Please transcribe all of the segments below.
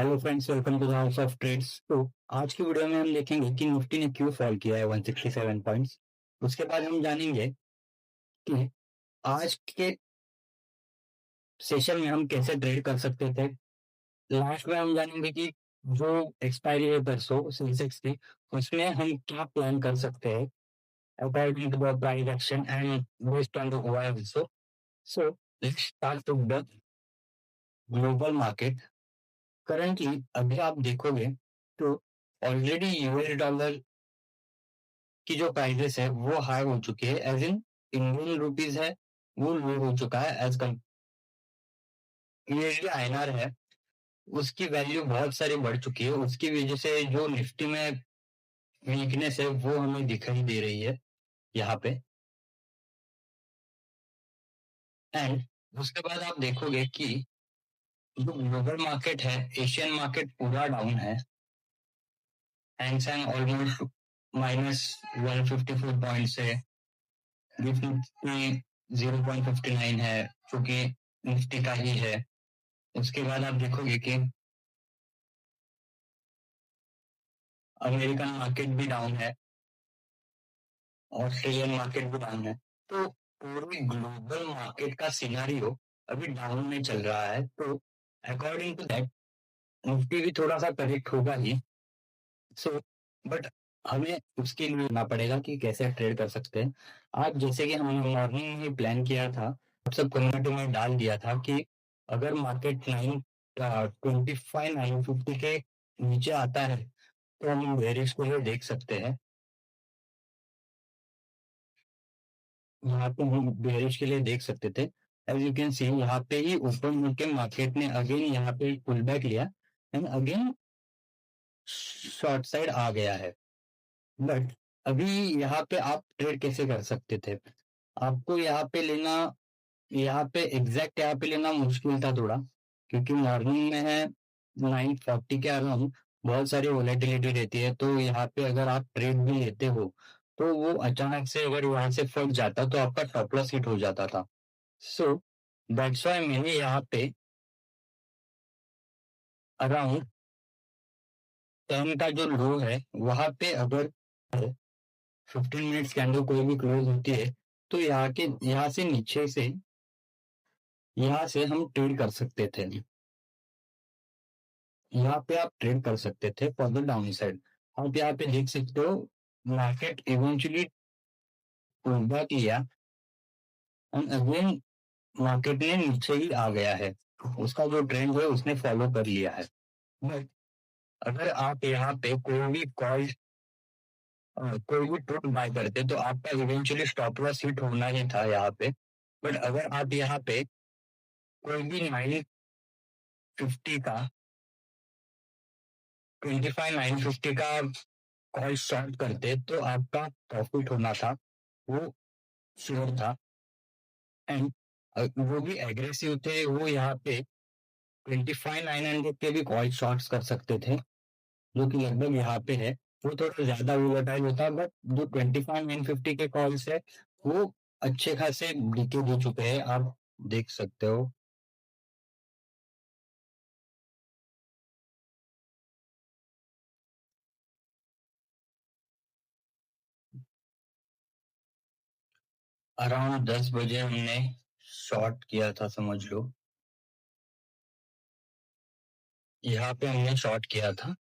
Hello friends, welcome to the house of trades. तो आज की वीडियो में हम देखेंगे कि निफ्टी ने क्यों फॉल किया है 167 पॉइंट्स। उसके बाद हम जानेंगे कि आज के सेशन में हम कैसे ट्रेड कर सकते थे। लास्ट में हम जानेंगे कि जो एक्सपायरी है परसों सेंसेक्स की, उसमें हम क्या प्लान कर सकते हैं according to the price action and based on the OI also. So let's start to the global market. Currently अभी आप देखोगे तो ऑलरेडी यूएस डॉलर की जो प्राइजेस है वो हाई हो चुकी है, एज इन इंडियन रुपीज है वो लो हो चुका है। एज कम यूएसडी आईएनआर है, उसकी वैल्यू बहुत सारी बढ़ चुकी है। उसकी वजह से जो निफ्टी में वीकनेस है वो हमें दिखाई दे रही है यहाँ पे। एंड उसके बाद आप देखोगे कि जो ग्लोबल मार्केट है, एशियन मार्केट पूरा डाउन है। हैंगसेंग ऑलमोस्ट -154 पॉइंट से, निफ्टी 0.59 है जो कि निफ्टी का ही है। उसके बाद आप देखोगे कि अमेरिकन मार्केट भी डाउन है, ऑस्ट्रेलियन मार्केट भी डाउन है। तो पूरी ग्लोबल मार्केट का सिनारियो अभी डाउन में चल रहा है। तो अकॉर्डिंग टू दैट निफ्टी भी थोड़ा सा करेक्ट होगा ही। सो बट हमें उसके लिए ना पड़ेगा कि कैसे ट्रेड कर सकते हैं। आज जैसे कि हमने मॉर्निंग में प्लान किया था, सब कम्युनिटी में डाल दिया था कि अगर मार्केट 925 950 के नीचे आता है तो हम बेरिश को ही देख सकते हैं। यहाँ पे हम बेरिश के लिए देख सकते थे। एज यू कैन सी यहाँ पे ही ओपन होके मार्केट ने अगेन यहाँ पे पुल बैक लिया एंड अगेन शॉर्ट साइड आ गया है। बट अभी यहाँ पे आप ट्रेड कैसे कर सकते थे? आपको यहाँ पे लेना, यहाँ पे एग्जैक्ट यहाँ पे लेना मुश्किल था थोड़ा, क्योंकि मॉर्निंग में है 940 के अराउंड बहुत सारी वोलेटिलिटी रहती है। तो यहाँ पे अगर आप ट्रेड भी लेते हो तो वो अचानक से अगर वहां से फट जाता तो आपका टॉप लॉस हिट हो जाता था। सो दैट्स व्हाई मैंने यहाँ पे अराउंड 10 का जो लो है वहां पे अगर 15 मिनट्स कैंडल कोई भी क्लोज होती है तो यहाँ से नीचे से यहाँ से हम ट्रेड कर सकते थे। यहाँ पे आप ट्रेड कर सकते थे फॉर द डाउन साइड। आप यहाँ पे देख सकते हो मार्केट इवेंचुअली पुल बैक लिया एंड अगेन मार्केट ने नीचे ही आ गया है। उसका जो ट्रेंड है उसने फॉलो कर लिया है। बट अगर आप यहाँ पे कोई भी पुट बाय करते तो आपका इवेंचुअली स्टॉप लॉस हिट होना ही था यहाँ पे। बट अगर आप यहाँ पे कोई भी 950 का 25 950 का कॉल शॉर्ट करते तो आपका प्रॉफिट होना था, वो श्योर था। एंड वो भी एग्रेसिव थे, वो यहाँ पे 25 900 के भी कॉल शॉर्ट्स कर सकते थे, जो कि लगभग यहाँ पे है। वो थोड़ा ज्यादा वोलेटाइल होता है, बट जो 25 950 के कॉल्स है वो अच्छे खासे डीके दे चुके हैं, आप देख सकते हो। अराउंड 10 बजे हमने शॉर्ट किया था समझ लो, यहाँ पे हमने शॉर्ट किया था।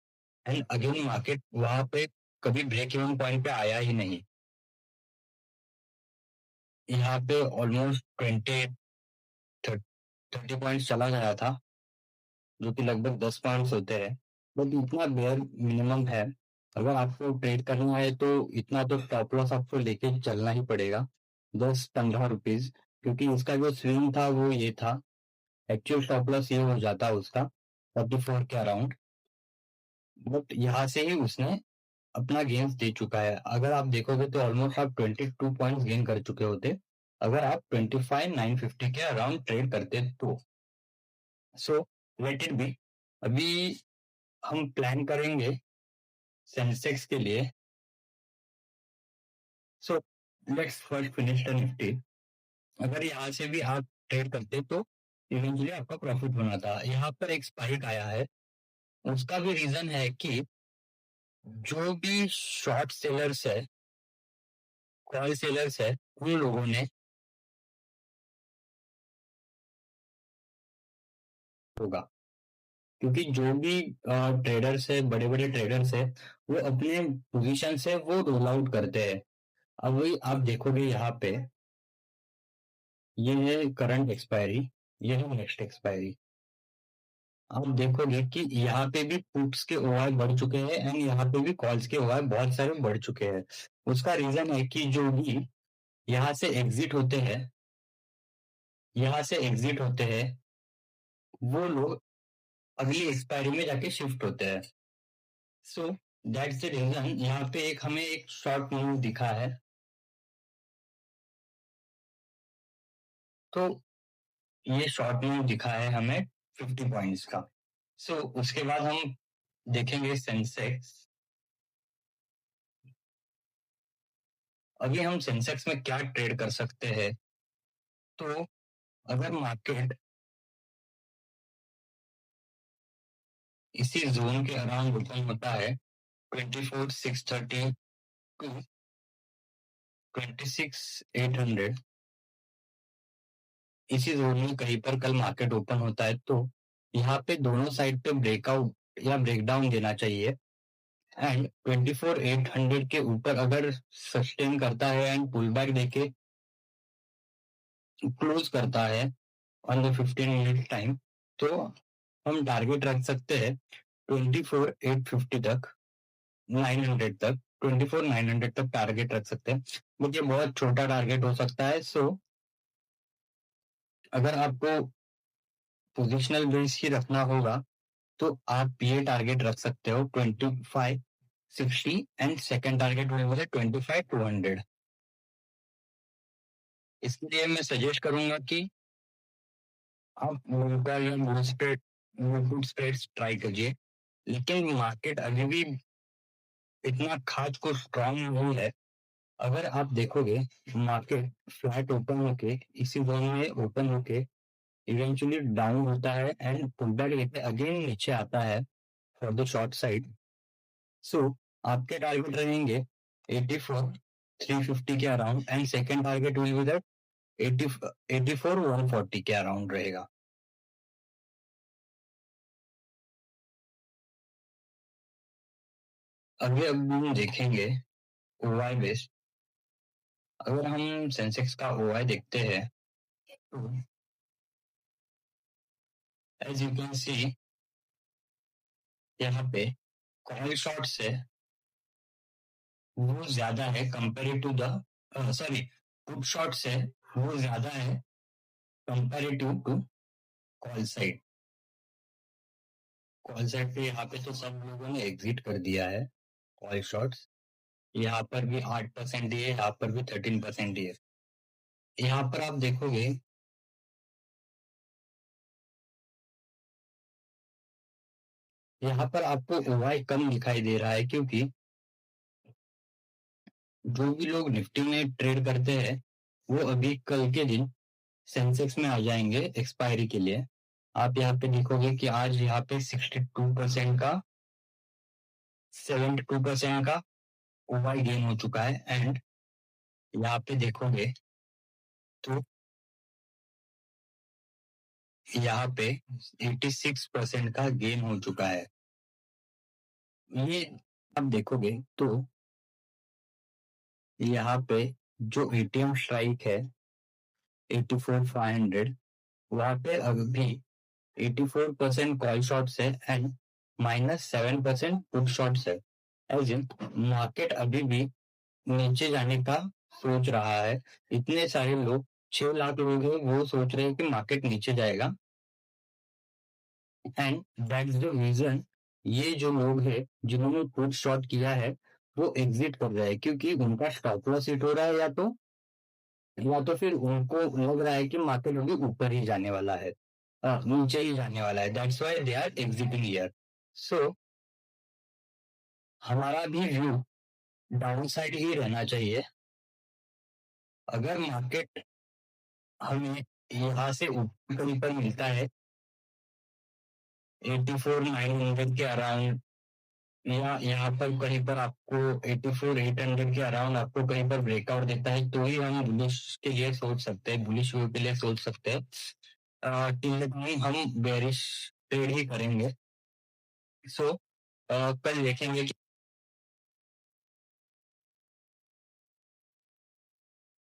एंड अगेन मार्केट वहां पे कभी ब्रेक इवन पॉइंट पे आया ही नहीं। यहाँ पे ऑलमोस्ट 30 पॉइंट चला गया था, जो कि लगभग 10 पॉइंट्स होते हैं। बट इतना बेयर मिनिमम है, अगर आपको ट्रेड करना है तो इतना तो स्टॉप लॉस आपको लेके चलना ही पड़ेगा, 10 15 रुपीज। क्योंकि उसका जो स्विंग था वो ये था, एक्चुअल स्टॉप लॉस ये हो जाता उसका 44 के अराउंड। बट यहाँ से ही उसने अपना गेन्स दे चुका है। अगर आप देखोगे तो ऑलमोस्ट आप 22 पॉइंट्स गेन कर चुके होते अगर आप 25 950 के अराउंड ट्रेड करते तो। So let it be. अभी हम प्लान करेंगे सेंसेक्स के लिए। So let's first finish the Nifty. अगर यहाँ से भी आप ट्रेड करते तो इवेंचुअली आपका प्रॉफिट होना था। यहाँ पर एक स्पाइक आया है उसका भी रीजन है कि जो भी शॉर्ट सेलर्स है, कॉल सेलर्स है, उन लोगों ने होगा, क्योंकि जो भी ट्रेडर्स है, बड़े बड़े ट्रेडर्स है, वो अपने पोजीशन से वो रोल आउट करते हैं। अब वही आप देखोगे यहाँ पे, ये है करंट एक्सपायरी, ये है नेक्स्ट एक्सपायरी। आप देखोगे कि यहाँ पे भी पुट्स के ओआर बढ़ चुके हैं एंड यहाँ पे भी कॉल्स के ओआर बहुत सारे बढ़ चुके हैं। उसका रीजन है कि जो भी यहाँ से एग्जिट होते हैं, यहाँ से एग्जिट होते हैं, वो लोग अगली एक्सपायरी में जाके शिफ्ट होते हैं। सो दैट्स द रीजन यहाँ पे एक हमें एक शॉर्ट मूव दिखा है। तो ये शॉर्ट मूव दिखा है हमें 50 पॉइंट्स का। सो उसके बाद हम देखेंगे सेंसेक्स। अभी हम सेंसेक्स में क्या ट्रेड कर सकते हैं, तो अगर मार्केट इसी जोन के अराउंड ओपन होता है 24,630 टू 26,800, इसी जोन में कहीं पर कल मार्केट ओपन होता है, तो यहाँ पे दोनों साइड पे ब्रेकआउट या ब्रेकडाउन देना चाहिए। एंड 24,800 के ऊपर अगर सस्टेन करता है एंड पुल बैक देके क्लोज करता है ऑन द 15 मिनट टाइम, तो हम टारगेट रख सकते हैं 24,850 तक, 900 तक, 24,900 तक टारगेट रख सकते हैं। बट ये बहुत छोटा टारगेट हो सकता है। सो अगर आपको पोजिशनल बेस ही रखना होगा, तो आप ये टारगेट रख सकते हो 25,60 एंड सेकेंड टारगेट होगा 25,200। इसके लिए मैं सजेस्ट करूंगा कि आप मोटा या गुड स्प्रेड्स ट्राई करिए, लेकिन मार्केट अभी भी इतना खास को स्ट्रांग नहीं है। अगर आप देखोगे मार्केट फ्लैट ओपन होके इसी जोन में ओपन होके इवेंचुअली डाउन होता है एंड पुलबैक लेके अगेन नीचे आता है फॉर द शॉर्ट साइड। सो आपके टारगेट रहेंगे 84,350 के around and second target will be that 84,140 के अराउंड रहेगा। अभी अब हम देखेंगे ओवाई बेस्ड। अगर हम सेंसेक्स का ओवाई देखते हैं, तो एज यू कैन सी यहाँ पे कॉल शॉर्ट से वो ज्यादा है comparative to the, sorry, put short से वो ज्यादा है comparative to call side. Call side पे यहाँ पे तो सब लोगों ने एग्जिट कर दिया है कॉल शॉर्ट्स। यहाँ पर भी 8% दिए, यहाँ पर भी 13% दिए। यहाँ पर आप देखोगे, यहाँ पर आपको ओवाई कम दिखाई दे रहा है, क्योंकि जो भी लोग निफ्टी में ट्रेड करते हैं वो अभी कल के दिन सेंसेक्स में आ जाएंगे एक्सपायरी के लिए। आप यहाँ पे देखोगे कि आज यहाँ पे 62% का 72% का ओवाई गेन हो चुका है एंड यहाँ पे देखोगे तो यहाँ पे 86% का गेन हो चुका है। ये आप देखोगे तो यहाँ पे जो एटीएम स्ट्राइक है 84,500, वहां पे अभी 84% कॉल शॉट्स है एंड -7% पुट शॉट्स है। एज इन मार्केट अभी भी नीचे जाने का सोच रहा है। इतने सारे लोग, 6 लाख लोग हैं, वो सोच रहे हैं कि मार्केट नीचे जाएगा एंड दैट्स द रीजन ये जो लोग हैं जिन्होंने पुट शॉट किया है वो एग्जिट कर रहे हैं, क्योंकि उनका स्टॉप लॉस हिट हो रहा है, या तो फिर उनको लग रहा है कि मार्केट अभी ऊपर ही जाने वाला है, नीचे ही जाने वाला है। That's why they are exiting here. So हमारा भी व्यू डाउन साइड ही रहना चाहिए। अगर मार्केट हमें यहाँ से ऊपर ऊपर मिलता है 84,900 के अराउंड, या यहाँ पर कहीं पर आपको 84,800 के अराउंड आपको कहीं पर ब्रेकआउट देता है, तो ही हम बुलिश के लिए सोच सकते हैं, बुलिश व्यू के लिए सोच सकते हैं। टिल द टाइम हम बेरिश ट्रेड ही करेंगे। सो कल देखेंगे कि